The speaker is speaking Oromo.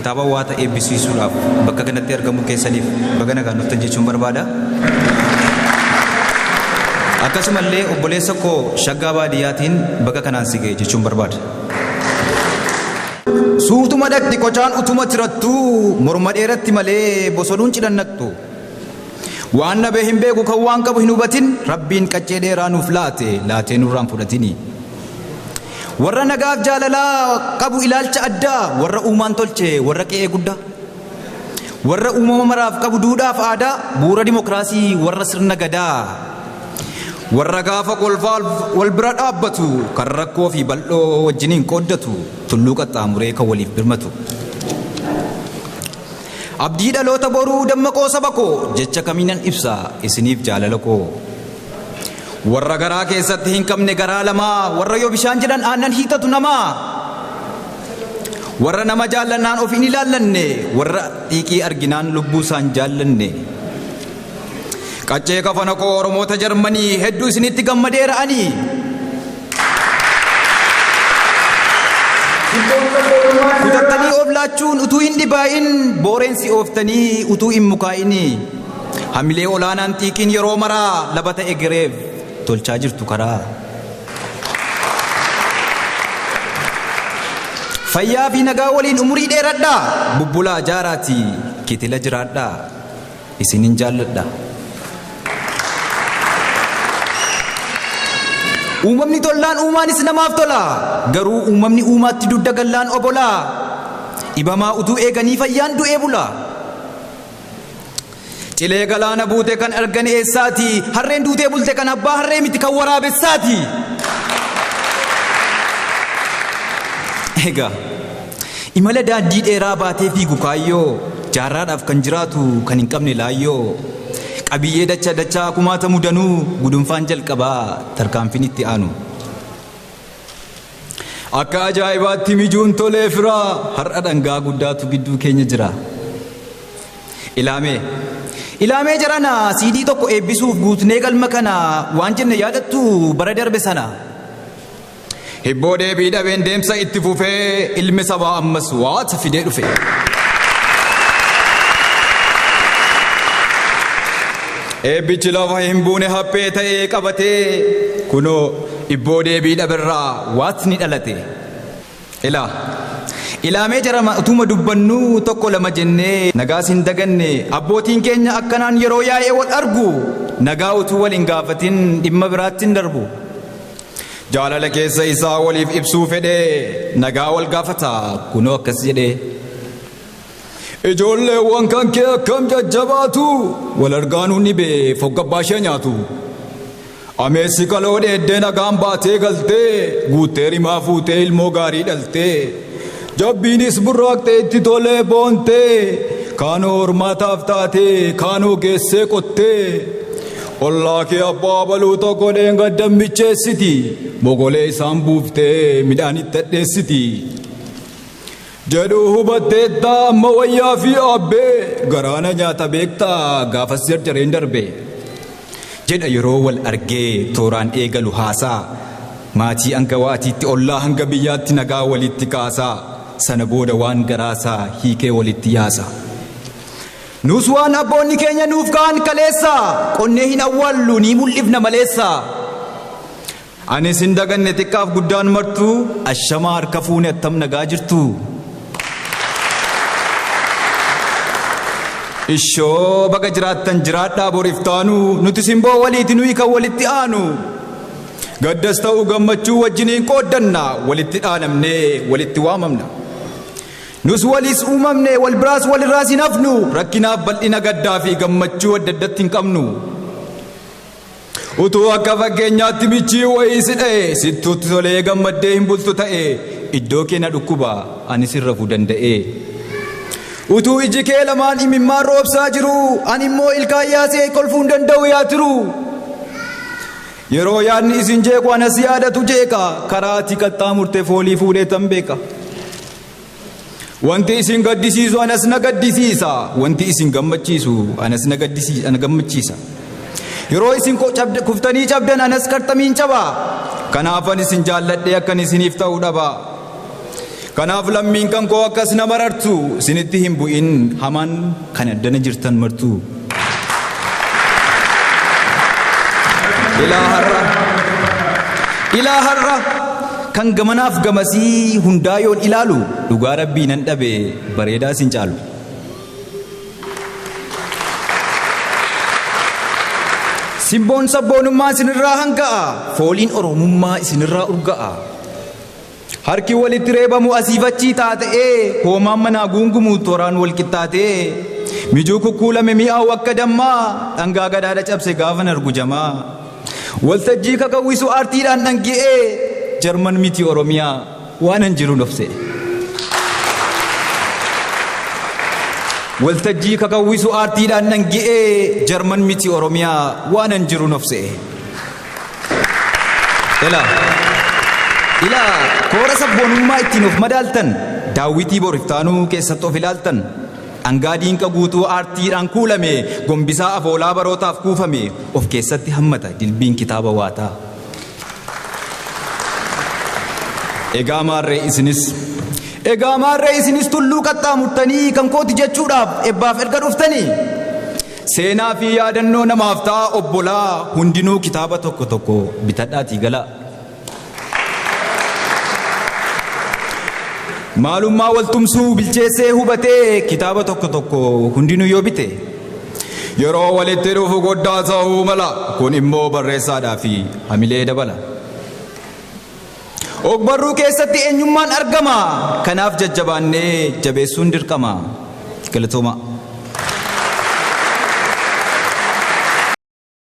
kitaaba waa ta'e eebbisiisuudhaaf bakka kanatti argamu keessaniif baga nagaan dhuftan jechuun barbaada. Akkasumallee obboleessa koo Shaggaa Baadiyyaatiin baga kanaan si ga'e jechuun barbaada. Suutuma dhaqxi qocaan utuma tirattu morma dheeratti malee bosonuun cidhannattu. Waan nabee hin beeku kan waan qabu hin hubatin Rabbiin qaccee dheeraa nuuf laatee nurraan fudhatini. Warra nagaaf jaalalaa qabu ilaalcha addaa warra uumaan tolche warra qe'ee guddaa. Warra uumama maraaf qabu duudhaaf aadaa bu'uura dimokiraasii warra sirna gadaa. Warra gaafa kolfaa wal bira dhaabbatu kan rakkoo fi bal'oo wajjiniin qooddatu tulluu qaxxaamuree kan waliif birmatu. Abdii dhaloota boruu dammaqoo saba koo jecha kamiinan ibsa isiniif jaalala koo. Warra garaa keessatti hin qabne garaa lamaa warra yoo bishaan jedhan aannan hiitatu namaa. Warra nama jaallannaan of hin ilaallanne warra xiiqii arginaan lubbuu isaan jaallanne. Qaccee kafana koo Oromoota Jarmanii hedduu isinitti gammadee ra'anii. Kutattanii of laachuun utuu hin dhibaa'in booreensi ooftanii utuu hin mukaa'ini. Hamilee olaanaan xiiqiin yeroo maraa labata egereef tolchaa jirtu karaa. Fayyaa fi nagaa waliin umurii dheeradhaa bubbulaa jaaraati kitila jiraadhaa isinin jaalladha. Uumamni tollaan uumaanis namaaf tola garuu uumamni uumaatti dudda gallaan obolaa. Dhibamaa utuu eeganii fayyaan du'ee bula. Cilee galaana buute kan argan eessaati harreen duutee bulte kan abbaa harree miti kan waraabessaati. Egaa imala daandii dheeraa baatee fiigu kaayyoo jaarraadhaaf kan jiraatu kan hin qabne laayyoo. Qabiyyee dachaa kumaata mudanuu gudunfaan jalqabaa tarkaanfiin itti aanu. Akka ajaa'ibaatti mijuun tolee firaa har'a dhangaa guddaatu gidduu keenya jira. Ilaamee jarana siidii tokko eebbisuuf guutnee galma kana waan jenne yaadattu bara darbe sana. Hibboo deebii dhabeen deemsa itti fufee ilmi sabaa ammas waata fidee dhufe. Eebbichi lafa hin buune haphee ta'ee qabatee kunoo hibboo deebii dhaberraa waatni dhalate. Ilaamee jarama utuma dubbannu tokko lama jennee nagaas hin daganne abbootiin keenya akkanaan yeroo yaa'ee wal argu nagaa utuu wal hin gaafatin dhimma biraatti hin darbu. Jaalala keessa isaa waliif ibsuu fedhee nagaa wal gaafata kunoo akkas jedhee. Ijoolleewwan kan kee akkam jajjabaatu wal argaanuun dhibee foggabbaa ishee nyaatu. Ameessi kaloo dheeddee nagaan baatee galtee guuttee rimaa fuutee ilmoo gaarii dhaltee. Jabbiinis burraaqxee itti tolee boontee kaanoo hormaataaf taatee kaanoo geessee qottee. Ollaa kee abbaa baluu tokko dheengaddan micheessiti mogolee isaan buuftee midhaan itti hadheessiti. Jedhuu hubatteettaa amma wayyaa fi abbee garaana nyaata beektaa gaafas jarjareen darbe. Jedha yeroo wal argee tooraan eegalu haasaa maatii hanga waatiitti ollaa hanga biyyaatti nagaa walitti kaasaa sana booda waan garaasaa hiikee walitti yaasa. Nus waan abboonni keenya nuuf ka'an kaleessa qonnee hin awwaallu ni mul'ifna maleessa. Anis hin daganne xiqqaaf guddaan martuu ashamaa harka fuune attam nagaa jirtu. Ishoo baga jiraattan jiraadhaa boriif taanu nuti simboo waliiti nuyi kan walitti aanu. Gaddas ta'uu gammachuu wajjiniin qooddanna walitti dhaanamnee walitti waamamna. Nus walis uumamne wal biraas walirraas hin hafnu rakkinaaf bal'ina gaddaa fi gammachuu adda addatti hin qabnu. Utuu akka fakkeenyaatti michii wayii si dha'e sittuutti tolee gammaddee hin bultu ta'e iddoo keenya dhukkuba anis hin rafuu danda'e. Utuu iji kee lamaan imimmaan roobsaa jiru ani immoo ilkaan yaasee kolfuu hin danda'u yaa tiru. Yeroo yaadni isin jeequ anas yaadatu jeeqa karaa ati qaxxaamurte foolii fuudhee tan beeka. Wanti isin gaddisiisu anas na gaddisiisa wanti isin gammachiisu anas na gammachiisa. Yeroo isin kuftanii cabdan anas qarxamiin caba kanaafan isin jaalladhee akkan isiniif ta'uu dhaba. Kanaaf lammiin kan koo akkas nama marartu isinitti hin bu'in hamaan kan addana jirtan martu. Ilaa har'a kan gamanaaf gamasii hundaa yoon ilaalu dhugaa rabbii nan dhabe bareedaa sin caalu. Simboon sabboonummaa isinirraa hanga'a fooliin oromummaa isinirraa urga'a. Harki walitti reebamu asiif achii taata'ee hoomaan manaa guungumuu tooraan wal qixxaatee mijuu kukkuulame mi'aawu akka dammaa dhangaa gadaadha cabse gaafan argu jamaa. Waltajjii kakawwisu aartiidhaan dhangi'ee Jarman miti Oromiyaa waan hin jiru nofse. Waltajjii kakawwisu aartiidhaan dhangi'ee Jarman miti Oromiyaa waan hin jiru nofse. Ilaa koora sabboonummaa ittiin of madaaltan daawwitii boriftaanuu keessatti of ilaaltan dhangaa diinqa guutuu aartiidhaan kuulame gombisaa afoolaa barootaaf kuufame of keessatti hammata dilbiin kitaaba waataa. Egaa maarree isinis tulluu qaxxaamurtanii kan kooti jechuudhaaf ebbaaf erga dhuftanii seenaa fi yaadannoo namaaf ta'a obbolaa hundinuu kitaaba tokko tokko bitadhaatii galaa. Maalummaa waltumsuu bilcheessee hubatee kitaaba tokko tokko hundinuu yoo bite yeroo walitti dhufu goddaa ta'uu mala kun immoo barreessaadhaa fi hamilee dabala. Ogbarruu keessatti eenyummaan argama kanaaf jajjabaannee jabeessuun dirqama. Galatooma.